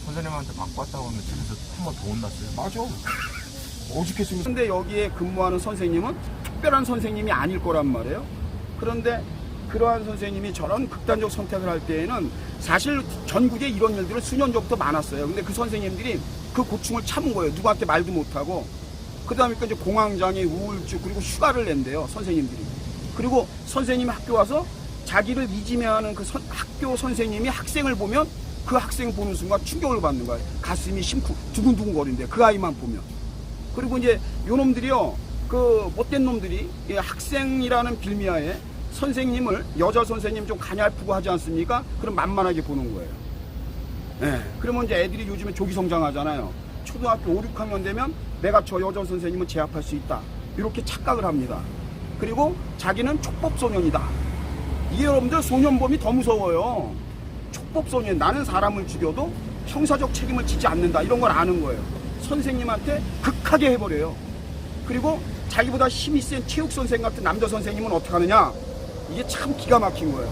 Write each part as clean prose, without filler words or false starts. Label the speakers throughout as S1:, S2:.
S1: 선생님한테 받고 왔다고 하면 집에서 한 번 더 혼났어요.
S2: 맞아. 오죽했으면. 근데 여기에 근무하는 선생님은 특별한 선생님이 아닐 거란 말이에요. 그런데 그러한 선생님이 저런 극단적 선택을 할 때에는 사실 전국에 이런 일들은 수년 전부터 많았어요. 근데 그 선생님들이 그 고충을 참은 거예요. 누구한테 말도 못하고. 그 다음에 이제 공황장애, 우울증, 그리고 휴가를 낸대요, 선생님들이. 그리고 선생님이 학교 와서 자기를 이지매하는 그 학교 선생님이 학생을 보면 그 학생 보는 순간 충격을 받는 거예요. 가슴이 두근두근 거린대요. 그 아이만 보면. 그리고 이제 요 놈들이요, 그 못된 놈들이 학생이라는 빌미하에 선생님을, 여자 선생님 좀 가냘프고 하지 않습니까? 그럼 만만하게 보는 거예요. 네. 그러면 이제 애들이 요즘에 조기 성장하잖아요. 초등학교 5, 6학년 되면 내가 저 여자 선생님은 제압할 수 있다, 이렇게 착각을 합니다. 그리고 자기는 촉법소년이다. 이게 여러분들 소년범이 더 무서워요. 촉법소년, 나는 사람을 죽여도 형사적 책임을 지지 않는다, 이런 걸 아는 거예요. 선생님한테 극하게 해버려요. 그리고 자기보다 힘이 센 체육선생 같은 남자 선생님은 어떻게 하느냐, 이게 참 기가 막힌 거예요.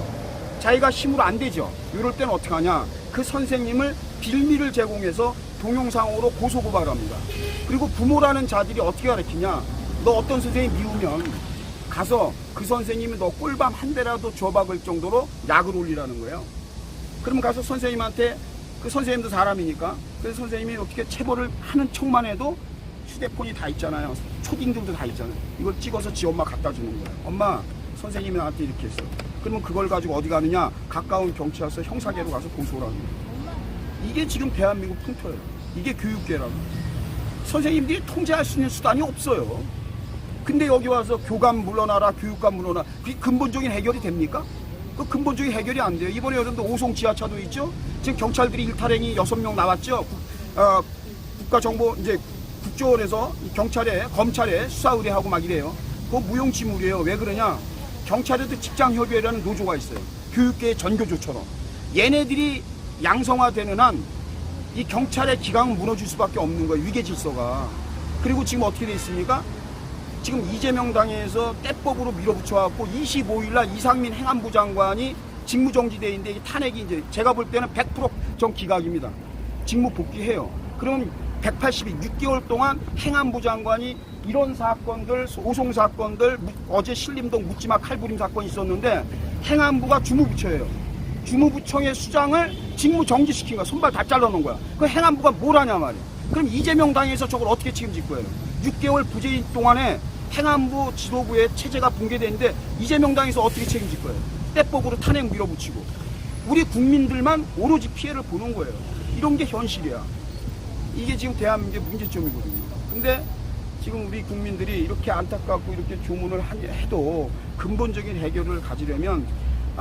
S2: 자기가 힘으로 안 되죠. 이럴 때는 어떻게 하냐, 그 선생님을 빌미를 제공해서 동영상으로 고소고발합니다. 그리고 부모라는 자들이 어떻게 가르치냐, 너 어떤 선생님 미우면 가서 그 선생님이 너 꿀밤 한 대라도 줘박을 정도로 약을 올리라는 거예요. 그러면 가서 선생님한테, 그 선생님도 사람이니까, 그래서 선생님이 어떻게 체벌을 하는 척만 해도 휴대폰이 다 있잖아요. 초딩들도 다 있잖아요. 이걸 찍어서 지 엄마 갖다 주는 거예요. 엄마, 선생님이 나한테 이렇게 했어. 그러면 그걸 가지고 어디 가느냐, 가까운 경찰서 형사계로 가서 고소를 하는 거예요. 이게 지금 대한민국 풍토예요. 이게 교육계라고. 선생님들이 통제할 수 있는 수단이 없어요. 근데 여기 와서 교감 물러나라, 교육감 물러나라, 그게 근본적인 해결이 됩니까? 그 근본적인 해결이 안 돼요. 이번에 여러분들 오송 지하차도 있죠? 지금 경찰들이 일탈행위 6명 나왔죠? 국가정보, 이제 국조원에서 경찰에, 검찰에 수사 의뢰하고 막 이래요. 그거 무용지물이에요. 왜 그러냐? 경찰에도 직장협의회라는 노조가 있어요. 교육계의 전교조처럼. 얘네들이 양성화되는 한 이 경찰의 기강은 무너질 수밖에 없는 거예요. 위계 질서가. 그리고 지금 어떻게 돼 있습니까? 지금 이재명 당에서 떼법으로 밀어붙여갖고 25일날 이상민 행안부 장관이 직무정지돼 있는데, 이 탄핵이 이제 제가 볼 때는 100% 전 기각입니다. 직무 복귀해요. 그럼 180일, 6개월 동안 행안부 장관이 이런 사건들, 오송 사건들, 어제 신림동 묻지마 칼부림 사건이 있었는데 행안부가 주무부처예요. 주무부청의 수장을 직무 정지시킨 거야. 손발 다 잘라놓은 거야. 그 행안부가 뭘 하냐 말이야. 그럼 이재명 당에서 저걸 어떻게 책임질 거예요? 6개월 부재인 동안에 행안부 지도부의 체제가 붕괴되는데 이재명 당에서 어떻게 책임질 거예요? 떼법으로 탄핵 밀어붙이고. 우리 국민들만 오로지 피해를 보는 거예요. 이런 게 현실이야. 이게 지금 대한민국의 문제점이거든요. 근데 지금 우리 국민들이 이렇게 안타깝고 이렇게 조문을 해도 근본적인 해결을 가지려면,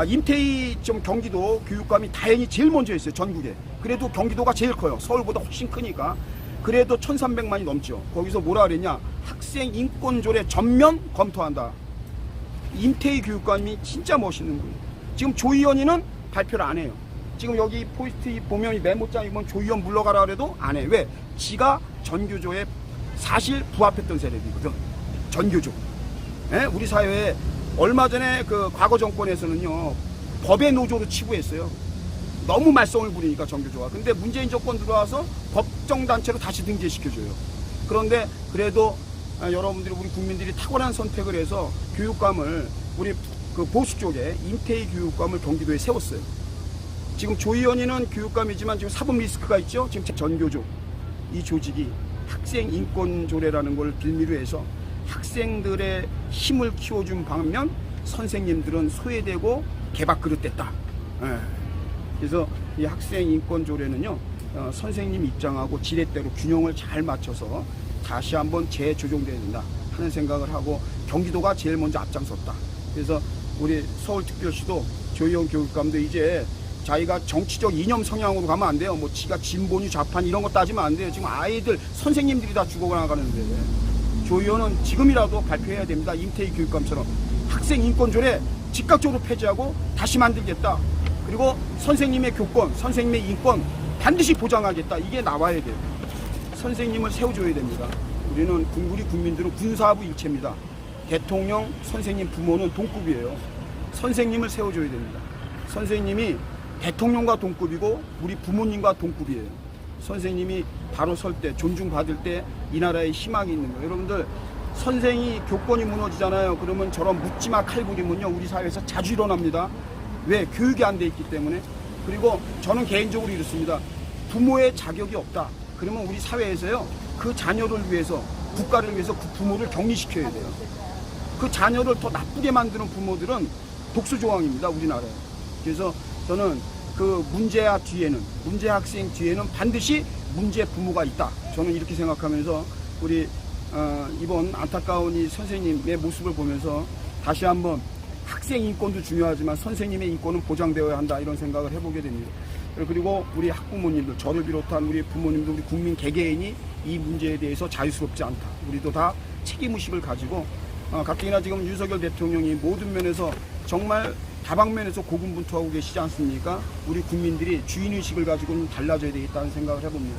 S2: 임태희 좀 경기도 교육감이 다행히 제일 먼저 했어요, 전국에. 그래도 경기도가 제일 커요. 서울보다 훨씬 크니까. 그래도 1300만이 넘죠. 거기서 뭐라 그랬냐, 학생 인권조례 전면 검토한다. 임태희 교육감이 진짜 멋있는 거예요. 지금 조희연이는 발표를 안 해요. 지금 여기 포스트 보면, 이 메모장에 보면 조희연 물러가라 그래도 안 해. 왜? 지가 전교조에 사실 부합했던 세력이거든. 전교조. 예? 우리 사회에 얼마 전에 그 과거 정권에서는요, 법의 노조로 치부했어요. 너무 말썽을 부리니까 전교조가. 근데 문재인 정권 들어와서 법정단체로 다시 등재시켜줘요. 그런데 그래도 여러분들이, 우리 국민들이 탁월한 선택을 해서 교육감을, 우리 그 보수 쪽에 임태희 교육감을 경기도에 세웠어요. 지금 조희연이는 교육감이지만 지금 사법 리스크가 있죠. 지금 전교조, 이 조직이 학생 인권조례라는 걸 빌미로 해서 학생들의 힘을 키워준 반면 선생님들은 소외되고 개밥 그릇 됐다. 그래서 이 학생 인권조례는요, 선생님 입장하고 지렛대로 균형을 잘 맞춰서 다시 한번 재조정돼야 된다 하는 생각을 하고, 경기도가 제일 먼저 앞장섰다. 그래서 우리 서울특별시도 조희연 교육감도 이제 자기가 정치적 이념 성향으로 가면 안 돼요. 뭐 지가 진보니 좌판 이런 거 따지면 안 돼요. 지금 아이들, 선생님들이 다 죽어나가는데 조희연은 지금이라도 발표해야 됩니다. 임태희 교육감처럼 학생 인권조례 즉각적으로 폐지하고 다시 만들겠다. 그리고 선생님의 교권, 선생님의 인권 반드시 보장하겠다. 이게 나와야 돼요. 선생님을 세워줘야 됩니다. 우리 국민들은 군사부 일체입니다. 대통령, 선생님, 부모는 동급이에요. 선생님을 세워줘야 됩니다. 선생님이 대통령과 동급이고 우리 부모님과 동급이에요. 선생님이 바로 설 때, 존중받을 때 이 나라에 희망이 있는 거예요. 여러분들, 선생이 교권이 무너지잖아요. 그러면 저런 묻지마 칼부림은요, 우리 사회에서 자주 일어납니다. 왜? 교육이 안 돼 있기 때문에. 그리고 저는 개인적으로 이렇습니다. 부모의 자격이 없다. 그러면 우리 사회에서요, 그 자녀를 위해서, 국가를 위해서 그 부모를 격리시켜야 돼요. 그 자녀를 더 나쁘게 만드는 부모들은 독수조항입니다, 우리나라에. 그래서 저는 그 문제아 뒤에는, 문제 학생 뒤에는 반드시 문제 부모가 있다. 저는 이렇게 생각하면서 우리 이번 안타까운 이 선생님의 모습을 보면서 다시 한번 학생 인권도 중요하지만 선생님의 인권은 보장되어야 한다, 이런 생각을 해보게 됩니다. 그리고 우리 학부모님들, 저를 비롯한 우리 부모님들, 우리 국민 개개인이 이 문제에 대해서 자유스럽지 않다. 우리도 다 책임의식을 가지고 가뜩이나 지금 윤석열 대통령이 모든 면에서 정말 다방면에서 고군분투하고 계시지 않습니까? 우리 국민들이 주인의식을 가지고는 달라져야 되겠다는 생각을 해봅니다.